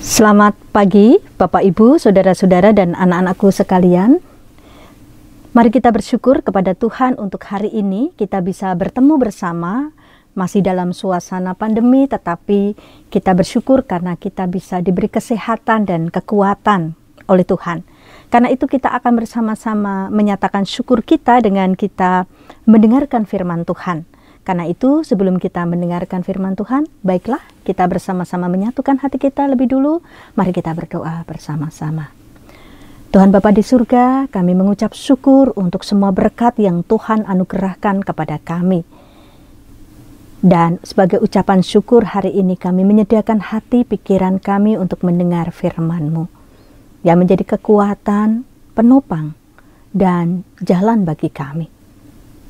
Selamat pagi, Bapak Ibu, saudara-saudara dan anak-anakku sekalian. Mari kita bersyukur kepada Tuhan untuk hari ini kita bisa bertemu bersama, masih dalam suasana pandemi, tetapi kita bersyukur karena kita bisa diberi kesehatan dan kekuatan oleh Tuhan. Karena itu kita akan bersama-sama menyatakan syukur kita dengan kita mendengarkan firman Tuhan. Karena itu sebelum kita mendengarkan firman Tuhan, baiklah kita bersama-sama menyatukan hati kita lebih dulu. Mari kita berdoa bersama-sama. Tuhan Bapa di surga, kami mengucap syukur untuk semua berkat yang Tuhan anugerahkan kepada kami. Dan sebagai ucapan syukur hari ini kami menyediakan hati pikiran kami untuk mendengar firman-Mu yang menjadi kekuatan, penopang, dan jalan bagi kami.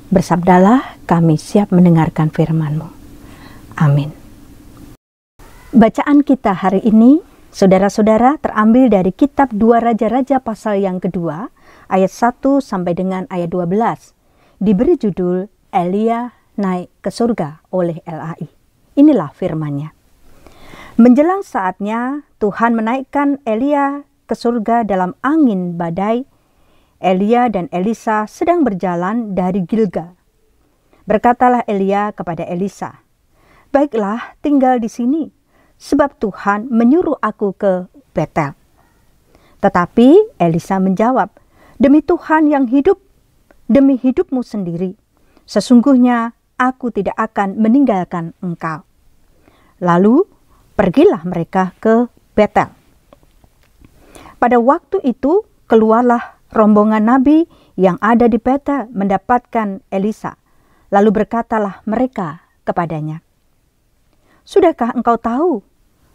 Bersabdalah, kami siap mendengarkan firman-Mu. Amin. Bacaan kita hari ini, saudara-saudara, terambil dari kitab 2 Raja-Raja pasal yang kedua, ayat 1 sampai dengan ayat 12. Diberi judul, Elia naik ke surga oleh LAI. Inilah firman-Nya. Menjelang saatnya, Tuhan menaikkan Elia ke surga dalam angin badai. Elia dan Elisa sedang berjalan dari Gilgal. Berkatalah Elia kepada Elisa, "Baiklah, tinggal di sini, sebab Tuhan menyuruh aku ke Betel." Tetapi Elisa menjawab, "Demi Tuhan yang hidup, demi hidupmu sendiri, sesungguhnya aku tidak akan meninggalkan engkau." Lalu pergilah mereka ke Betel. Pada waktu itu keluarlah rombongan nabi yang ada di Betel mendapatkan Elisa. Lalu berkatalah mereka kepadanya, "Sudahkah engkau tahu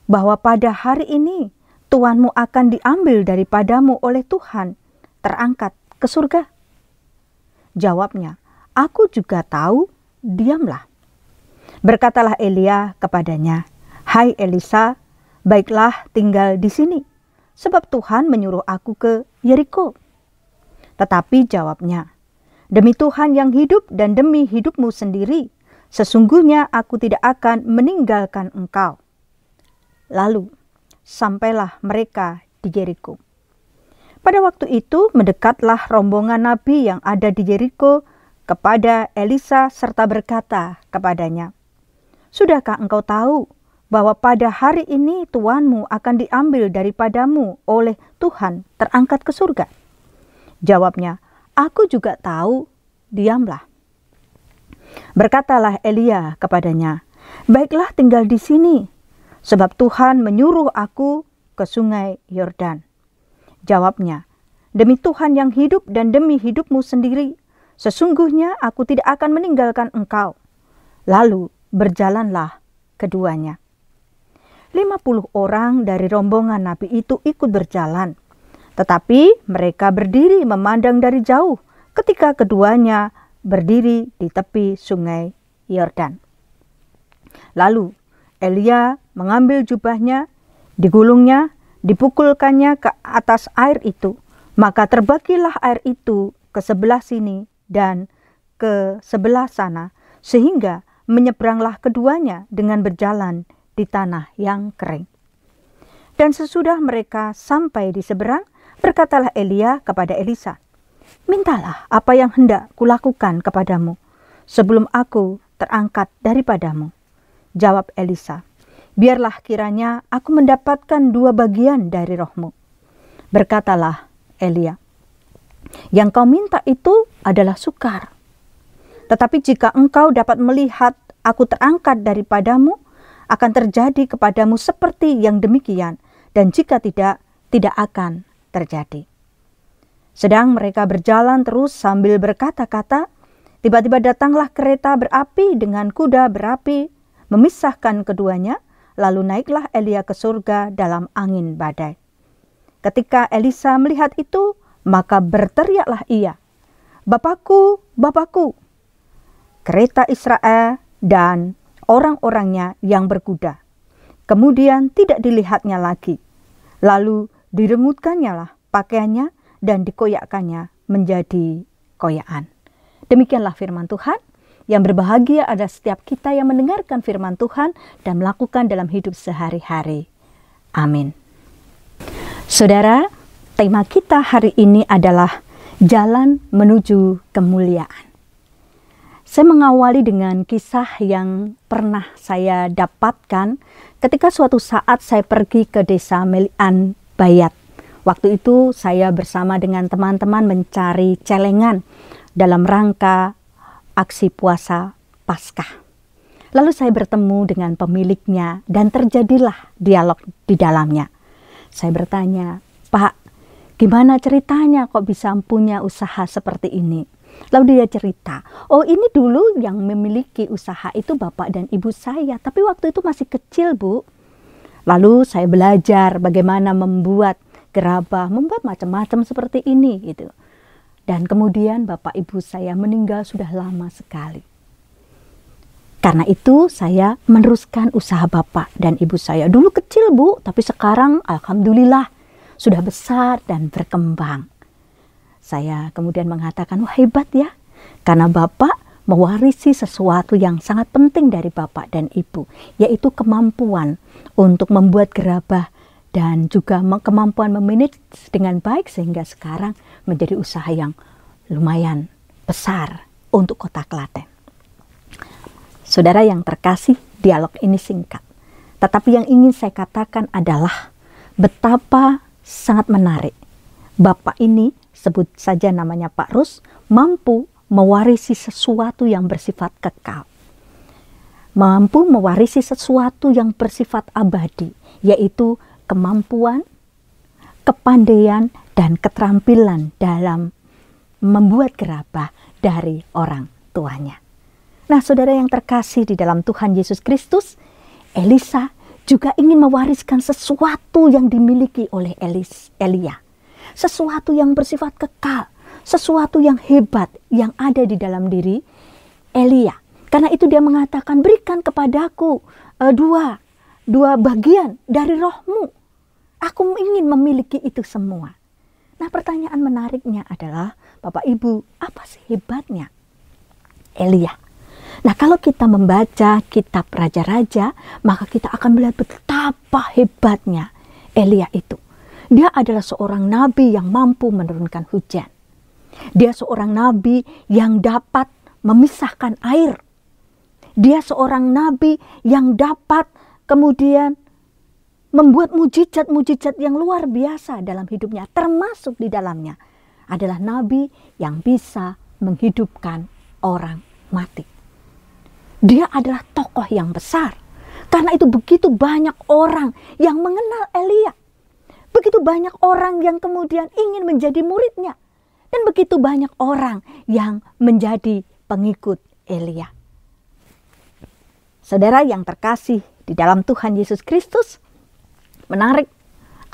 bahwa pada hari ini tuanmu akan diambil daripadamu oleh Tuhan, terangkat ke surga?" Jawabnya, "Aku juga tahu, diamlah." Berkatalah Elia kepadanya, "Hai Elisa, baiklah tinggal di sini, sebab Tuhan menyuruh aku ke Yeriko." Tetapi jawabnya, "Demi Tuhan yang hidup dan demi hidupmu sendiri, sesungguhnya aku tidak akan meninggalkan engkau." Lalu sampailah mereka di Yeriko. Pada waktu itu mendekatlah rombongan nabi yang ada di Yeriko kepada Elisa serta berkata kepadanya, "Sudahkah engkau tahu bahwa pada hari ini tuanmu akan diambil daripadamu oleh Tuhan, terangkat ke surga?" Jawabnya, "Aku juga tahu, diamlah." Berkatalah Elia kepadanya, "Baiklah tinggal di sini, sebab Tuhan menyuruh aku ke sungai Yordan." Jawabnya, "Demi Tuhan yang hidup dan demi hidupmu sendiri, sesungguhnya aku tidak akan meninggalkan engkau." Lalu berjalanlah keduanya. 50 orang dari rombongan nabi itu ikut berjalan. Tetapi mereka berdiri memandang dari jauh ketika keduanya berdiri di tepi sungai Yordan. Lalu Elia mengambil jubahnya, digulungnya, dipukulkannya ke atas air itu. Maka terbagilah air itu ke sebelah sini dan ke sebelah sana, sehingga menyeberanglah keduanya dengan berjalan di tanah yang kering. Dan sesudah mereka sampai di seberang, berkatalah Elia kepada Elisa, "Mintalah apa yang hendak kulakukan kepadamu sebelum aku terangkat daripadamu." Jawab Elisa, "Biarlah kiranya aku mendapatkan 2 bagian dari rohmu." Berkatalah Elia, "Yang kau minta itu adalah sukar. Tetapi jika engkau dapat melihat aku terangkat daripadamu, akan terjadi kepadamu seperti yang demikian, dan jika tidak, tidak akan terjadi." Sedang mereka berjalan terus sambil berkata-kata, tiba-tiba datanglah kereta berapi dengan kuda berapi, memisahkan keduanya, lalu naiklah Elia ke surga dalam angin badai. Ketika Elisa melihat itu, maka berteriaklah ia, "Bapakku, Bapakku!" Kereta Israel dan orang-orangnya yang berkuda. Kemudian tidak dilihatnya lagi. Lalu direngutkannya lah pakaiannya dan dikoyakkannya menjadi koyakan. Demikianlah firman Tuhan. Yang berbahagia adalah setiap kita yang mendengarkan firman Tuhan dan melakukan dalam hidup sehari-hari. Amin. Saudara, tema kita hari ini adalah jalan menuju kemuliaan. Saya mengawali dengan kisah yang pernah saya dapatkan ketika suatu saat saya pergi ke desa Melian Bayat. Waktu itu saya bersama dengan teman-teman mencari celengan dalam rangka aksi puasa Paskah. Lalu saya bertemu dengan pemiliknya dan terjadilah dialog di dalamnya. Saya bertanya, "Pak, gimana ceritanya kok bisa punya usaha seperti ini?" Lalu dia cerita, "Oh, ini dulu yang memiliki usaha itu bapak dan ibu saya, tapi waktu itu masih kecil, Bu." Lalu saya belajar bagaimana membuat gerabah, membuat macam-macam seperti ini gitu. Dan kemudian bapak ibu saya meninggal sudah lama sekali. Karena itu saya meneruskan usaha bapak dan ibu saya. Dulu kecil, Bu, tapi sekarang alhamdulillah sudah besar dan berkembang. Saya kemudian mengatakan, "Wah, hebat ya, karena bapak mewarisi sesuatu yang sangat penting dari bapak dan ibu, yaitu kemampuan untuk membuat gerabah dan juga kemampuan memanage dengan baik sehingga sekarang menjadi usaha yang lumayan besar untuk Kota Klaten." Saudara yang terkasih, dialog ini singkat. Tetapi yang ingin saya katakan adalah betapa sangat menarik. Bapak ini, sebut saja namanya Pak Rus, mampu mewarisi sesuatu yang bersifat kekal. Mampu mewarisi sesuatu yang bersifat abadi, yaitu kemampuan, kepandaian, dan keterampilan dalam membuat gerabah dari orang tuanya. Nah, saudara yang terkasih di dalam Tuhan Yesus Kristus, Elisa juga ingin mewariskan sesuatu yang dimiliki oleh Elia. Sesuatu yang bersifat kekal, sesuatu yang hebat yang ada di dalam diri Elia. Karena itu dia mengatakan, "Berikan kepadaku dua bagian dari rohmu. Aku ingin memiliki itu semua." Nah, pertanyaan menariknya adalah, Bapak Ibu, apa sih hebatnya Elia? Nah, kalau kita membaca kitab Raja-Raja, maka kita akan melihat betapa hebatnya Elia itu. Dia adalah seorang nabi yang mampu menurunkan hujan. Dia seorang nabi yang dapat memisahkan air. Dia seorang nabi yang dapat kemudian membuat mujizat-mujizat yang luar biasa dalam hidupnya. Termasuk di dalamnya adalah nabi yang bisa menghidupkan orang mati. Dia adalah tokoh yang besar. Karena itu begitu banyak orang yang mengenal Elia. Begitu banyak orang yang kemudian ingin menjadi muridnya. Dan begitu banyak orang yang menjadi pengikut Elia. Saudara yang terkasih di dalam Tuhan Yesus Kristus, menarik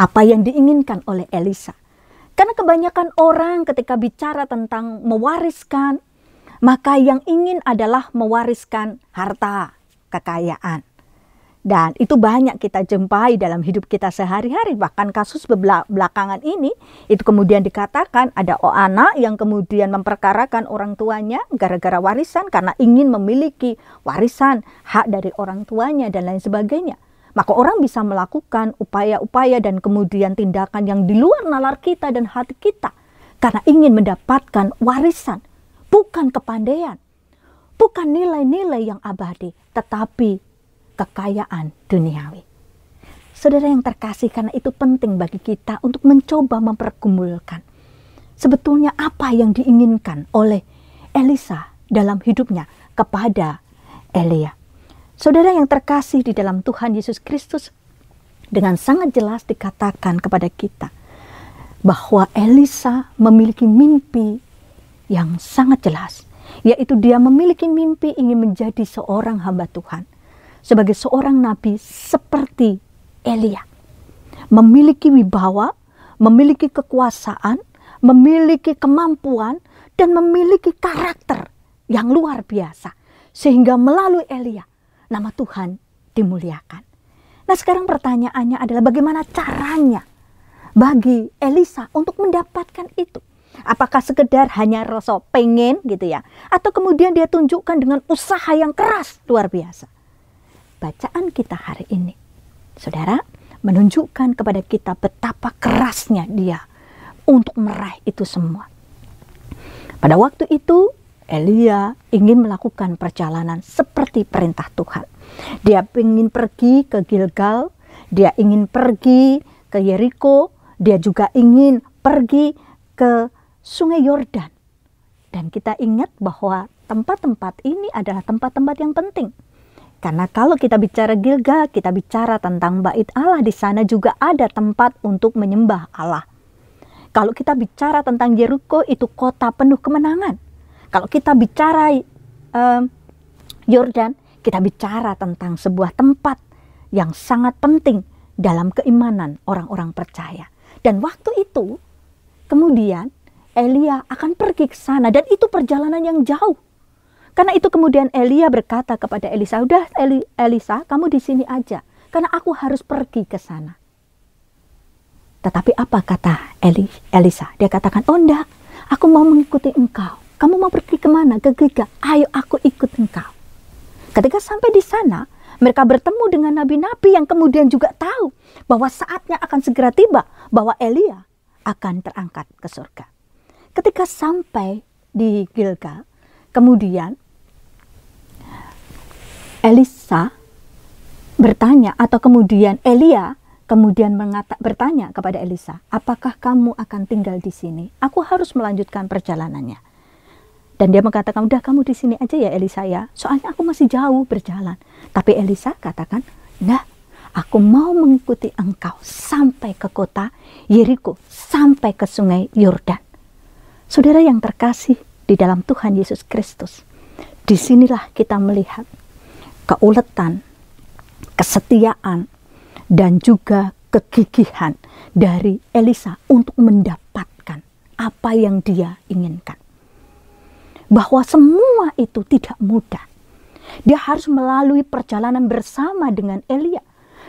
apa yang diinginkan oleh Elisa. Karena kebanyakan orang ketika bicara tentang mewariskan, maka yang ingin adalah mewariskan harta, kekayaan. Dan itu banyak kita jumpai dalam hidup kita sehari-hari. Bahkan kasus belakangan ini, itu kemudian dikatakan ada anak yang kemudian memperkarakan orang tuanya gara-gara warisan. Karena ingin memiliki warisan, hak dari orang tuanya dan lain sebagainya. Maka orang bisa melakukan upaya-upaya dan kemudian tindakan yang di luar nalar kita dan hati kita. Karena ingin mendapatkan warisan. Bukan kepandaian. Bukan nilai-nilai yang abadi. Tetapi kekayaan duniawi. Saudara yang terkasih, karena itu penting bagi kita untuk mencoba mempergumulkan sebetulnya apa yang diinginkan oleh Elisa dalam hidupnya kepada Elia. Saudara yang terkasih di dalam Tuhan Yesus Kristus, dengan sangat jelas dikatakan kepada kita bahwa Elisa memiliki mimpi yang sangat jelas, yaitu dia memiliki mimpi ingin menjadi seorang hamba Tuhan. Sebagai seorang nabi seperti Elia. Memiliki wibawa, memiliki kekuasaan, memiliki kemampuan, dan memiliki karakter yang luar biasa. Sehingga melalui Elia, nama Tuhan dimuliakan. Nah, sekarang pertanyaannya adalah bagaimana caranya bagi Elisa untuk mendapatkan itu? Apakah sekedar hanya rasa pengen gitu ya? Atau kemudian dia tunjukkan dengan usaha yang keras luar biasa? Bacaan kita hari ini, saudara, menunjukkan kepada kita betapa kerasnya dia untuk meraih itu semua. Pada waktu itu Elia ingin melakukan perjalanan seperti perintah Tuhan. Dia ingin pergi ke Gilgal, dia ingin pergi ke Yeriko, dia juga ingin pergi ke Sungai Yordan. Dan kita ingat bahwa tempat-tempat ini adalah tempat-tempat yang penting. Karena kalau kita bicara Gilgal, kita bicara tentang bait Allah, di sana juga ada tempat untuk menyembah Allah. Kalau kita bicara tentang Yeriko, itu kota penuh kemenangan. Kalau kita bicara Yordan, kita bicara tentang sebuah tempat yang sangat penting dalam keimanan orang-orang percaya. Dan waktu itu, kemudian Elia akan pergi ke sana, dan itu perjalanan yang jauh. Karena itu kemudian Elia berkata kepada Elisa, "Udah Elisa, kamu di sini aja, karena aku harus pergi ke sana." Tetapi apa kata Elisa? Dia katakan, "Oh enggak, aku mau mengikuti engkau. Kamu mau pergi kemana? Ke Gilgal. Ayo aku ikut engkau." Ketika sampai di sana, mereka bertemu dengan nabi-nabi yang kemudian juga tahu bahwa saatnya akan segera tiba, bahwa Elia akan terangkat ke surga. Ketika sampai di Gilgal, kemudian Elisa bertanya, atau kemudian Elia kemudian bertanya kepada Elisa, "Apakah kamu akan tinggal di sini? Aku harus melanjutkan perjalanannya." Dan dia mengatakan, "Udah kamu di sini aja ya Elisa ya, soalnya aku masih jauh berjalan." Tapi Elisa katakan, "Nah, aku mau mengikuti engkau sampai ke kota Yeriko, sampai ke Sungai Yordan." Saudara yang terkasih di dalam Tuhan Yesus Kristus, disinilah kita melihat keuletan, kesetiaan, dan juga kegigihan dari Elisa untuk mendapatkan apa yang dia inginkan. Bahwa semua itu tidak mudah. Dia harus melalui perjalanan bersama dengan Elia.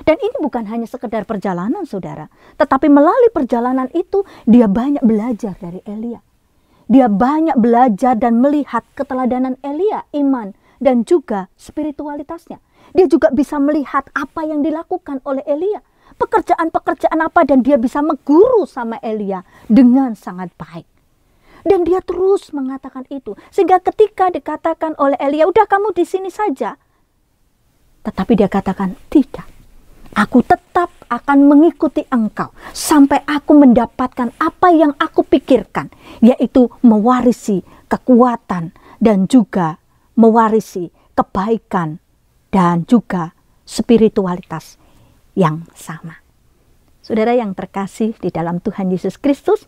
Dan ini bukan hanya sekedar perjalanan, saudara. Tetapi melalui perjalanan itu, dia banyak belajar dari Elia. Dia banyak belajar dan melihat keteladanan Elia, iman, dan juga spiritualitasnya. Dia juga bisa melihat apa yang dilakukan oleh Elia. Pekerjaan-pekerjaan apa, dan dia bisa mengguru sama Elia dengan sangat baik. Dan dia terus mengatakan itu. Sehingga ketika dikatakan oleh Elia, "Udah kamu di sini saja." Tetapi dia katakan, "Tidak. Aku tetap akan mengikuti engkau sampai aku mendapatkan apa yang aku pikirkan, yaitu mewarisi kekuatan dan juga mewarisi kebaikan dan juga spiritualitas yang sama." Saudara yang terkasih di dalam Tuhan Yesus Kristus,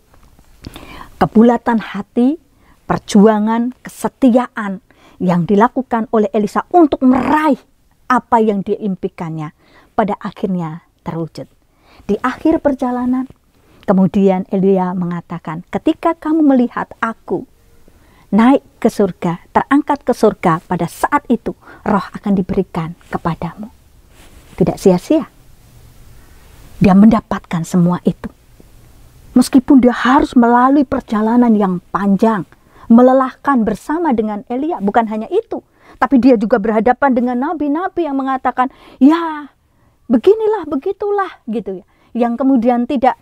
kebulatan hati, perjuangan, kesetiaan yang dilakukan oleh Elisa untuk meraih apa yang dia impikannya, pada akhirnya terwujud. Di akhir perjalanan, kemudian Elia mengatakan, "Ketika kamu melihat aku naik ke surga, terangkat ke surga, pada saat itu roh akan diberikan kepadamu." Tidak sia-sia. Dia mendapatkan semua itu. Meskipun dia harus melalui perjalanan yang panjang, melelahkan bersama dengan Elia. Bukan hanya itu, tapi dia juga berhadapan dengan nabi-nabi yang mengatakan, "Ya, beginilah, begitulah," gitu ya. Yang kemudian tidak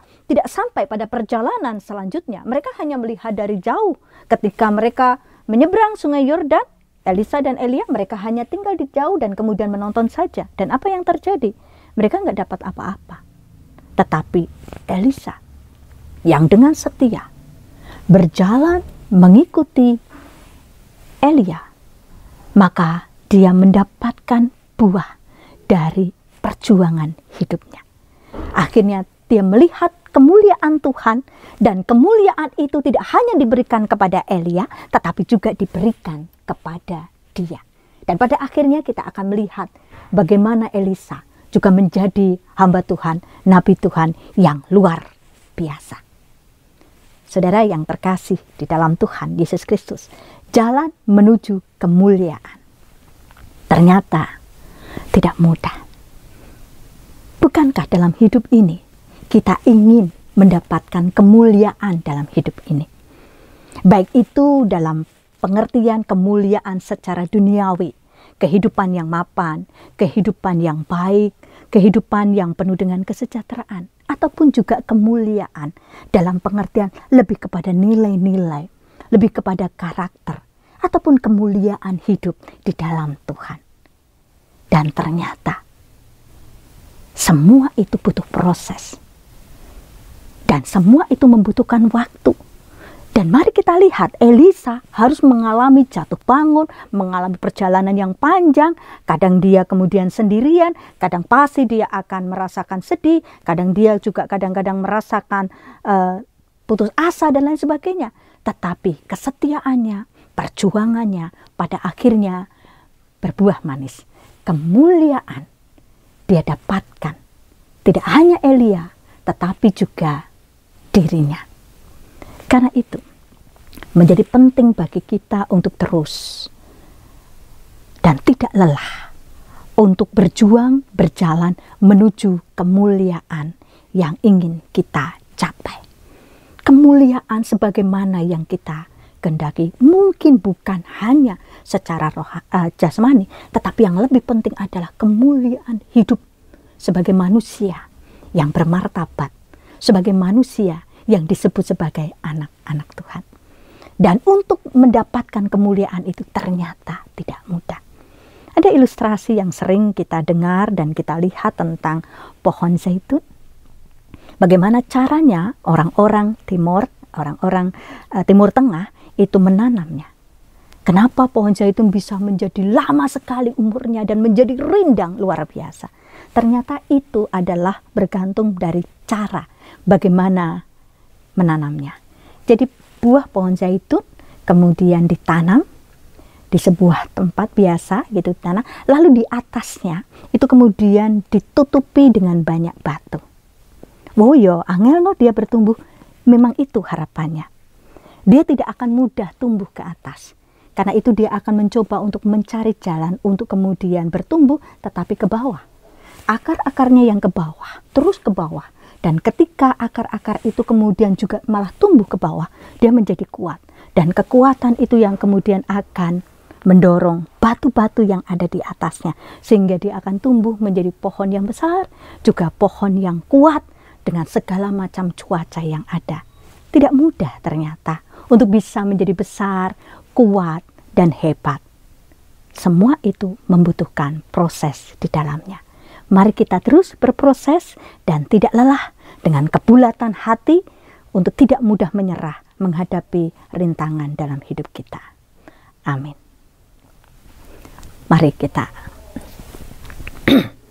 sampai pada perjalanan selanjutnya. Mereka hanya melihat dari jauh. Ketika mereka menyeberang Sungai Yordan, Elisa dan Elia, mereka hanya tinggal di jauh dan kemudian menonton saja. Dan apa yang terjadi? Mereka nggak dapat apa-apa. Tetapi Elisa yang dengan setia berjalan mengikuti Elia, maka dia mendapatkan buah dari perjuangan hidupnya. Akhirnya dia melihat kemuliaan Tuhan, dan kemuliaan itu tidak hanya diberikan kepada Elia, tetapi juga diberikan kepada dia. Dan pada akhirnya kita akan melihat bagaimana Elisa juga menjadi hamba Tuhan, nabi Tuhan yang luar biasa. Saudara yang terkasih di dalam Tuhan Yesus Kristus, jalan menuju kemuliaan ternyata tidak mudah. Bukankah dalam hidup ini kita ingin mendapatkan kemuliaan dalam hidup ini? Baik itu dalam pengertian kemuliaan secara duniawi, kehidupan yang mapan, kehidupan yang baik, kehidupan yang penuh dengan kesejahteraan, ataupun juga kemuliaan dalam pengertian lebih kepada nilai-nilai, lebih kepada karakter, ataupun kemuliaan hidup di dalam Tuhan. Dan ternyata semua itu butuh proses. Dan semua itu membutuhkan waktu. Dan mari kita lihat, Elisa harus mengalami jatuh bangun, mengalami perjalanan yang panjang. Kadang dia kemudian sendirian, kadang pasti dia akan merasakan sedih, kadang dia juga kadang-kadang merasakan putus asa dan lain sebagainya. Tetapi kesetiaannya, perjuangannya pada akhirnya berbuah manis. Kemuliaan dia dapatkan. Tidak hanya Elia, tetapi juga dirinya. Karena itu menjadi penting bagi kita untuk terus dan tidak lelah untuk berjuang, berjalan menuju kemuliaan yang ingin kita capai. Kemuliaan sebagaimana yang kita kehendaki mungkin bukan hanya secara jasmani, tetapi yang lebih penting adalah kemuliaan hidup sebagai manusia yang bermartabat, sebagai manusia yang disebut sebagai anak-anak Tuhan. Dan untuk mendapatkan kemuliaan itu ternyata tidak mudah. Ada ilustrasi yang sering kita dengar dan kita lihat tentang pohon zaitun. Bagaimana caranya orang-orang Timur Tengah itu menanamnya. Kenapa pohon zaitun bisa menjadi lama sekali umurnya dan menjadi rindang luar biasa? Ternyata itu adalah bergantung dari cara bagaimana menanamnya. Jadi buah pohon zaitun kemudian ditanam di sebuah tempat biasa gitu tanah, lalu di atasnya itu kemudian ditutupi dengan banyak batu. Wow yo, angel no dia bertumbuh. Memang itu harapannya. Dia tidak akan mudah tumbuh ke atas. Karena itu dia akan mencoba untuk mencari jalan untuk kemudian bertumbuh tetapi ke bawah. Akar-akarnya yang ke bawah, terus ke bawah. Dan ketika akar-akar itu kemudian juga malah tumbuh ke bawah, dia menjadi kuat. Dan kekuatan itu yang kemudian akan mendorong batu-batu yang ada di atasnya. Sehingga dia akan tumbuh menjadi pohon yang besar, juga pohon yang kuat dengan segala macam cuaca yang ada. Tidak mudah ternyata untuk bisa menjadi besar, kuat, dan hebat. Semua itu membutuhkan proses di dalamnya. Mari kita terus berproses dan tidak lelah dengan kebulatan hati untuk tidak mudah menyerah menghadapi rintangan dalam hidup kita. Amin. Mari kita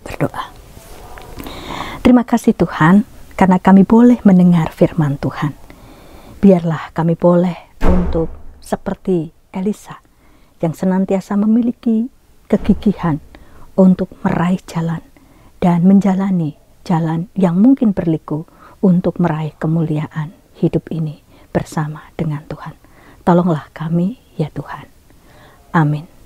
berdoa. Terima kasih Tuhan karena kami boleh mendengar firman Tuhan. Biarlah kami boleh untuk seperti Elisa yang senantiasa memiliki kegigihan untuk meraih jalan dan menjalani jalan yang mungkin berliku untuk meraih kemuliaan hidup ini bersama dengan Tuhan. Tolonglah kami ya Tuhan. Amin.